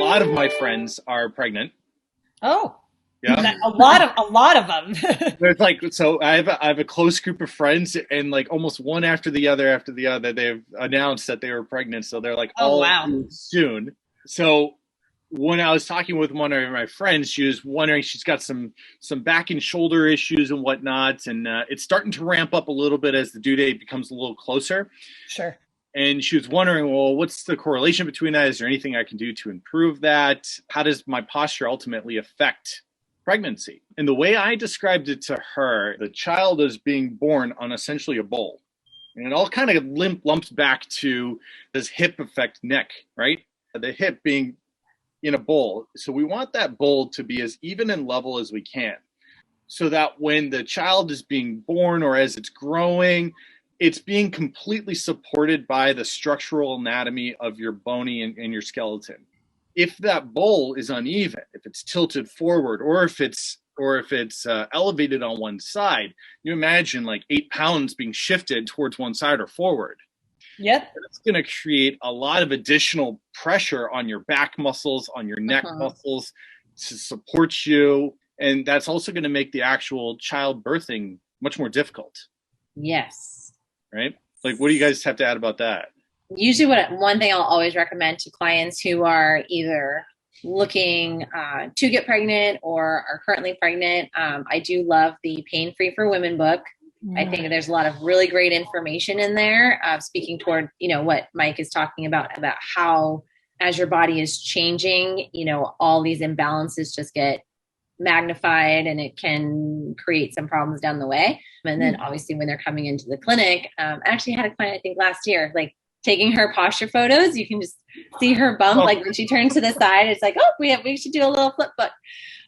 lot of my friends are pregnant. Oh, Yeah. a lot of them. There's like, so I have a close group of friends, and like almost one after the other, they've announced that they were pregnant. So they're like Oh, all wow. due soon. So when I was talking with one of my friends, she was wondering, she's got some back and shoulder issues and whatnot, and it's starting to ramp up a little bit as the due date becomes a little closer. Sure. And she was wondering, well, what's the correlation between that? Is there anything I can do to improve that? How does my posture ultimately affect pregnancy? And the way I described it to her, the child is being born on essentially a bowl. And it all kind of lumps back to this hip affect neck, right? The hip being in a bowl. So we want that bowl to be as even and level as we can, so that when the child is being born or as it's growing, it's being completely supported by the structural anatomy of your bony and your skeleton. If that bowl is uneven, if it's tilted forward, or if it's elevated on one side, you imagine like 8 pounds being shifted towards one side or forward. Yep. It's going to create a lot of additional pressure on your back muscles, on your neck muscles to support you. And that's also going to make the actual child birthing much more difficult. Yes. Right? Like, what do you guys have to add about that? Usually one thing I'll always recommend to clients who are either looking to get pregnant or are currently pregnant, I do love the Painfree for Women book. I think there's a lot of really great information in there, speaking toward, what Mike is talking about how as your body is changing, all these imbalances just get magnified and it can create some problems down the way. And then obviously when they're coming into the clinic, I actually had a client, I think last year, like taking her posture photos, you can just see her bump. Like when she turned to the side, it's like, oh, we should do a little flip book.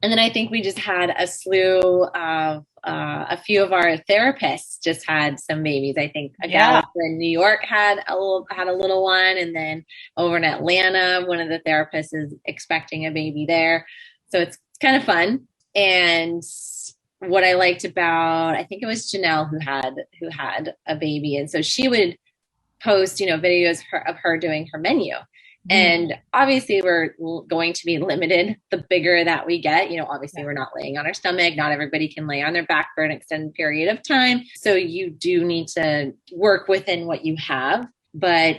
And then I think we just had a slew of a few of our therapists just had some babies. I think a gal in New York had a little one, and then over in Atlanta, one of the therapists is expecting a baby there. So it's kind of fun. And what I liked about, I think it was Janelle who had a baby, and so she would post, videos of her doing her menu. And obviously we're going to be limited the bigger that we get. Obviously we're not laying on our stomach. Not everybody can lay on their back for an extended period of time. So you do need to work within what you have. But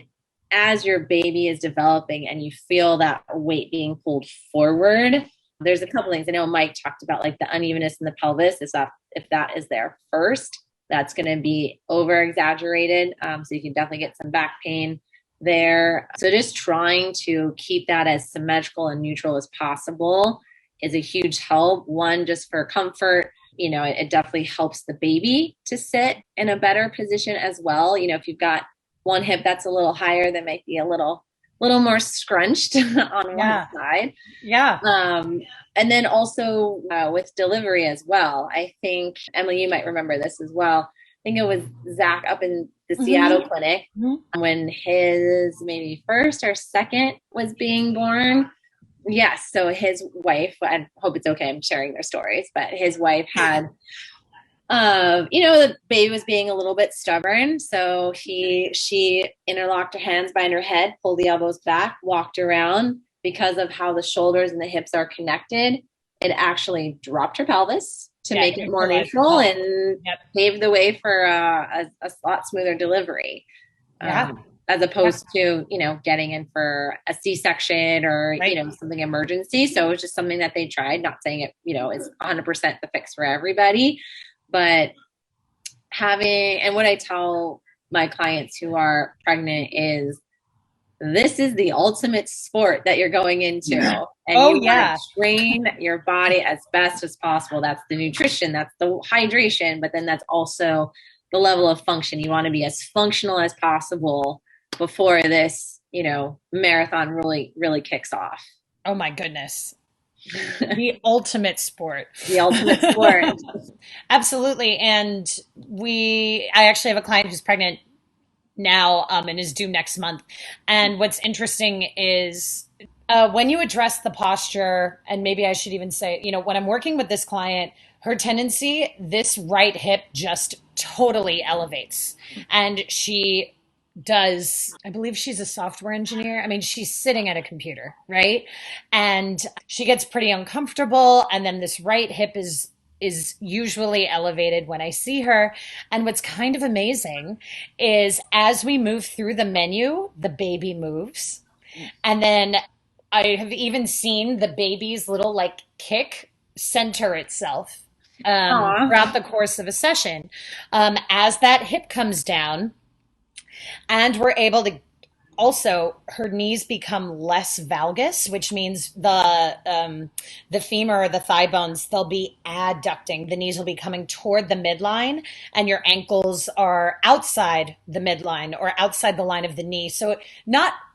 as your baby is developing and you feel that weight being pulled forward, there's a couple things. I know Mike talked about like the unevenness in the pelvis. If that is there first, that's going to be over exaggerated. So you can definitely get some back pain there. So just trying to keep that as symmetrical and neutral as possible is a huge help. One, just for comfort, it definitely helps the baby to sit in a better position as well. If you've got one hip that's a little higher, that might be a little more scrunched on one side. Yeah. And then also with delivery as well. I think, Emily, you might remember this as well. I think it was Zach up in the Seattle clinic when his maybe first or second was being born. Yes. So his wife, I hope it's okay, I'm sharing their stories, but his wife had, the baby was being a little bit stubborn. So she interlocked her hands behind her head, pulled the elbows back, walked around. Because of how the shoulders and the hips are connected, it actually dropped her pelvis to make it more neutral and paved the way for a lot smoother delivery. As opposed to, getting in for a C-section or, something emergency. So it was just something that they tried, not saying it, is 100% the fix for everybody, but and what I tell my clients who are pregnant is, this is the ultimate sport that you're going into. And you want to train your body as best as possible. That's the nutrition, that's the hydration, but then that's also the level of function. You want to be as functional as possible before this, marathon really kicks off. Oh my goodness. The ultimate sport. The ultimate sport. Absolutely. And I actually have a client who's pregnant now and is due next month. And what's interesting is when you address the posture, and maybe I should even say, when I'm working with this client, her tendency, this right hip just totally elevates. And she does, I believe she's a software engineer. I mean, she's sitting at a computer, right? And she gets pretty uncomfortable. And then this right hip is usually elevated when I see her. And what's kind of amazing is as we move through the menu, the baby moves. And then I have even seen the baby's little like kick center itself Aw. throughout the course of a session. As that hip comes down, and we're able to also her knees become less valgus, which means the femur or the thigh bones, they'll be adducting. The knees will be coming toward the midline, and your ankles are outside the midline or outside the line of the knee. So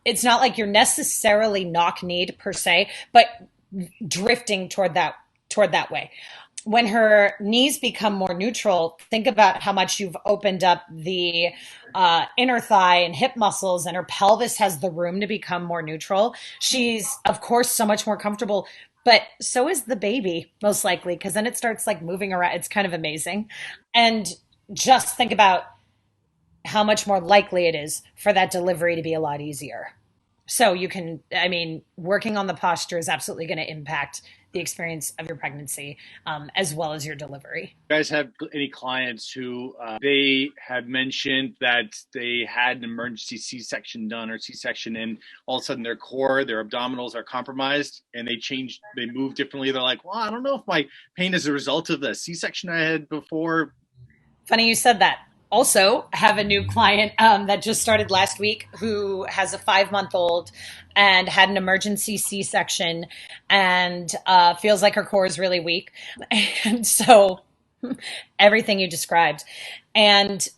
it's not like you're necessarily knock-kneed per se, but drifting toward that way. When her knees become more neutral, think about how much you've opened up the inner thigh and hip muscles, and her pelvis has the room to become more neutral. She's, of course, so much more comfortable, but so is the baby, most likely, because then it starts like moving around. It's kind of amazing. And just think about how much more likely it is for that delivery to be a lot easier. So working on the posture is absolutely going to impact the experience of your pregnancy, as well as your delivery. You guys have any clients who they had mentioned that they had an emergency C-section done or C-section, and all of a sudden their core, their abdominals are compromised, and they move differently. They're like, well, I don't know if my pain is a result of the C-section I had before. Funny you said that. Also, have a new client that just started last week who has a 5-month-old and had an emergency C-section and feels like her core is really weak. And so everything you described. And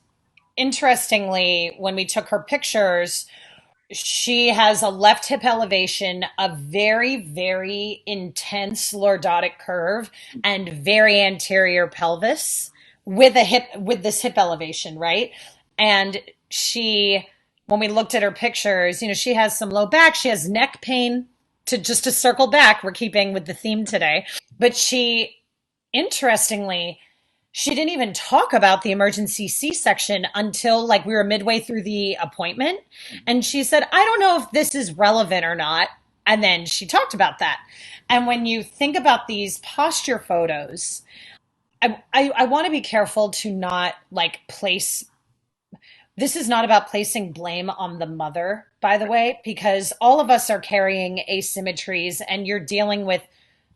interestingly, when we took her pictures, she has a left hip elevation, a very, very intense lordotic curve, and very anterior pelvis with this hip elevation, right? And when we looked at her pictures, she has some low back, she has neck pain. To circle back, we're keeping with the theme today, but interestingly, she didn't even talk about the emergency C-section until like we were midway through the appointment. And she said, I don't know if this is relevant or not. And then she talked about that. And when you think about these posture photos, I want to be careful to not like this is not about placing blame on the mother, by the way, because all of us are carrying asymmetries and you're dealing with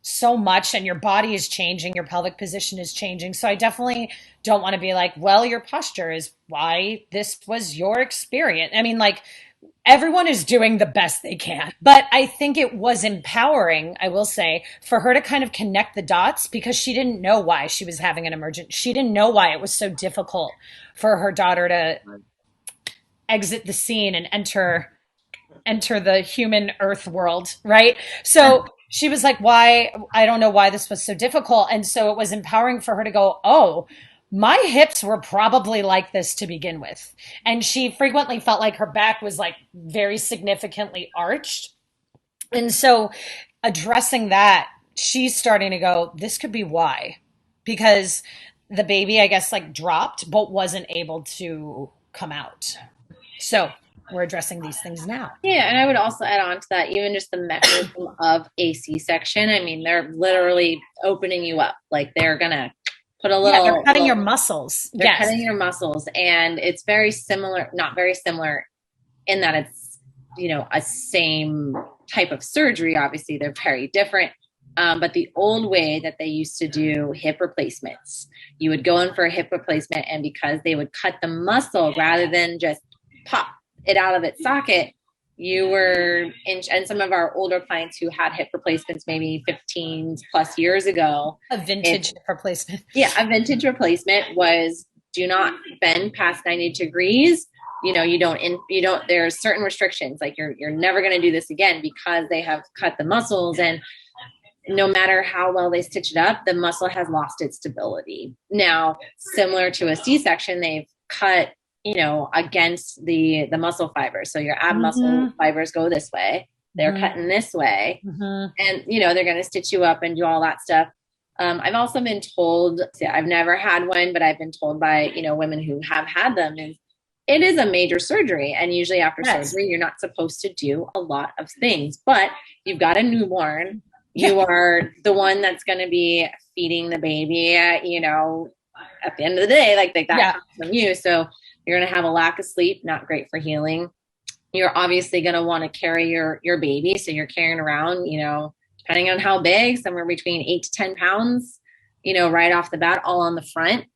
so much and your body is changing, your pelvic position is changing. So I definitely don't want to be like, well, your posture is why this was your experience. I mean, like, everyone is doing the best they can. But I think it was empowering, I will say, for her to kind of connect the dots because she didn't know why she was having an emergent. She didn't know why it was so difficult for her daughter to exit the scene and enter the human earth world, right? So she was like, why? I don't know why this was so difficult. And so it was empowering for her to go, oh, my hips were probably like this to begin with. And she frequently felt like her back was like very significantly arched. And so addressing that, she's starting to go, this could be why. Because the baby, I guess, like dropped, but wasn't able to come out. So we're addressing these things now. Yeah, and I would also add on to that, even just the mechanism of a C-section. I mean, they're literally opening you up. Like they're going to put a little... Yeah, they're cutting your muscles. They're cutting your muscles. And it's very similar, not very similar in that it's, a same type of surgery. Obviously, they're very different. But the old way that they used to do hip replacements, you would go in for a hip replacement, and because they would cut the muscle rather than just pop it out of its socket, you were in, and some of our older clients who had hip replacements maybe 15 plus years ago. A vintage hip replacement. Yeah, a vintage replacement was do not bend past 90 degrees. You don't, there's certain restrictions, like you're never going to do this again because they have cut the muscles, and no matter how well they stitch it up, the muscle has lost its stability. Now, similar to a C-section, they've cut against the muscle fibers. So your ab muscle fibers go this way. They're cutting this way. And, they're going to stitch you up and do all that stuff. I've also been told, I've never had one, but I've been told by, women who have had them, is it is a major surgery. And usually after Yes. surgery, you're not supposed to do a lot of things, but you've got a newborn. You are the one that's going to be feeding the baby, you know, at the end of the day, like that comes from you. So you're going to have a lack of sleep, not great for healing. You're obviously going to want to carry your baby. So you're carrying around, you know, depending on how big, somewhere between 8 to 10 pounds, you know, right off the bat, all on the front,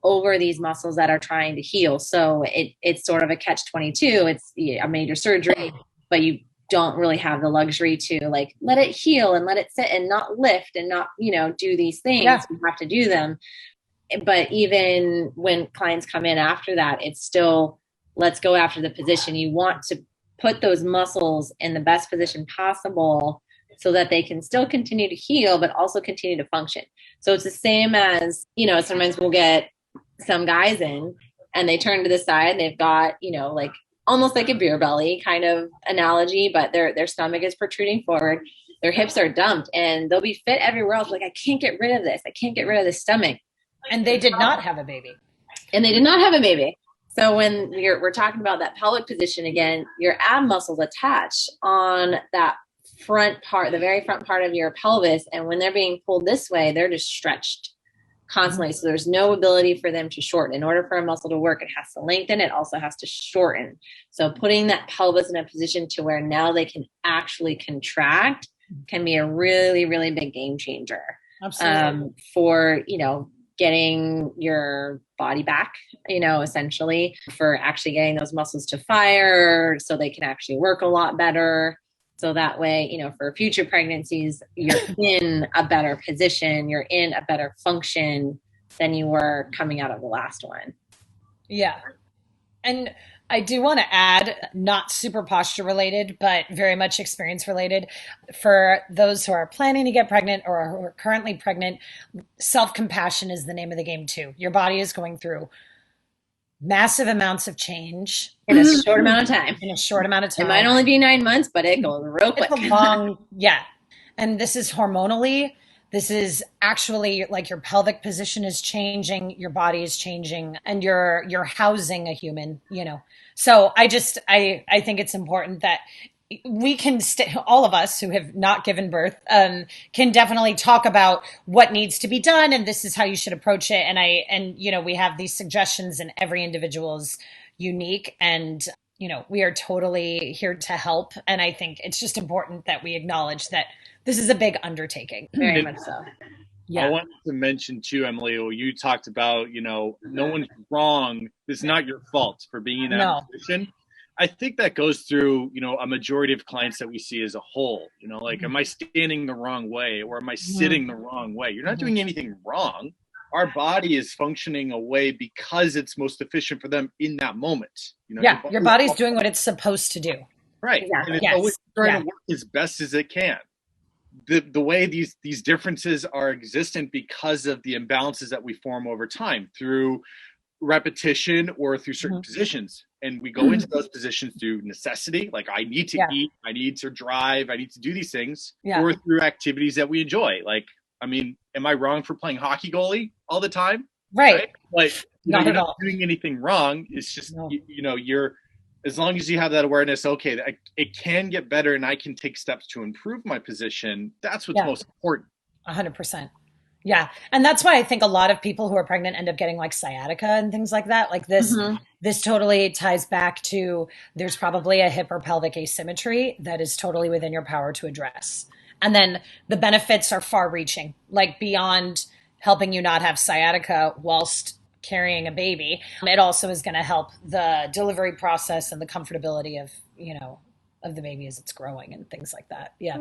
over these muscles that are trying to heal. So it's sort of a catch-22. It's a major surgery, but you don't really have the luxury to like let it heal and let it sit and not lift and not, you know, do these things. Yeah. You have to do them. But even when clients come in after that, it's still, let's go after the position. You want to put those muscles in the best position possible so that they can still continue to heal, but also continue to function. So it's the same as, you know, sometimes we'll get some guys in and they turn to the side and they've got, you know, like almost like a beer belly kind of analogy, but their stomach is protruding forward. Their hips are dumped and they'll be fit everywhere else. Like, I can't get rid of this. I can't get rid of this stomach. And they did not have a baby. And they did not have a baby. So when we're talking about that pelvic position again, your ab muscles attach on that front part, the very front part of your pelvis. And when they're being pulled this way, they're just stretched constantly. So there's no ability for them to shorten. In order for a muscle to work, it has to lengthen. It also has to shorten. So putting that pelvis in a position to where now they can actually contract can be a really, really big game changer. Absolutely. For, you know, getting your body back, you know, essentially for actually getting those muscles to fire so they can actually work a lot better. So that way, you know, for future pregnancies, you're in a better position, you're in a better function than you were coming out of the last one. Yeah. And I do want to add, not super posture related, but very much experience related. For those who are planning to get pregnant or who are currently pregnant, self-compassion is the name of the game too. Your body is going through massive amounts of change in a short amount of time. It might only be 9 months, but it goes real quick. It's a long, yeah. And this is hormonally. This is actually like your pelvic position is changing, your body is changing, and you're housing a human, you know. So I think it's important that we can all of us who have not given birth can definitely talk about what needs to be done, and this is how you should approach it. And you know, we have these suggestions, and every individual's unique, and you know, we are totally here to help. And I think it's just important that we acknowledge that this is a big undertaking. Very much so. Yeah. I wanted to mention too, Emily, you talked about, you know, no one's wrong. It's not your fault for being in that position. I think that goes through, you know, a majority of clients that we see as a whole. You know, like, am I standing the wrong way or am I sitting the wrong way? You're not doing anything wrong. Our body is functioning a way because it's most efficient for them in that moment. You know, yeah, your body's doing what it's supposed to do. Right. Exactly. And it's always trying to work as best as it can. The way these differences are existent because of the imbalances that we form over time through repetition or through certain positions. And we go into those positions through necessity, like I need to eat, I need to drive, I need to do these things, or through activities that we enjoy. Like, I mean, am I wrong for playing hockey goalie all the time? Right. Like, you're not doing anything wrong. It's just, you know, as long as you have that awareness, okay, it can get better and I can take steps to improve my position. That's what's most important. 100%. Yeah. And that's why I think a lot of people who are pregnant end up getting like sciatica and things like that. Like this, this totally ties back to there's probably a hip or pelvic asymmetry that is totally within your power to address. And then the benefits are far reaching, like beyond helping you not have sciatica whilst carrying a baby. It also is going to help the delivery process and the comfortability of, you know, of the baby as it's growing and things like that. Yeah.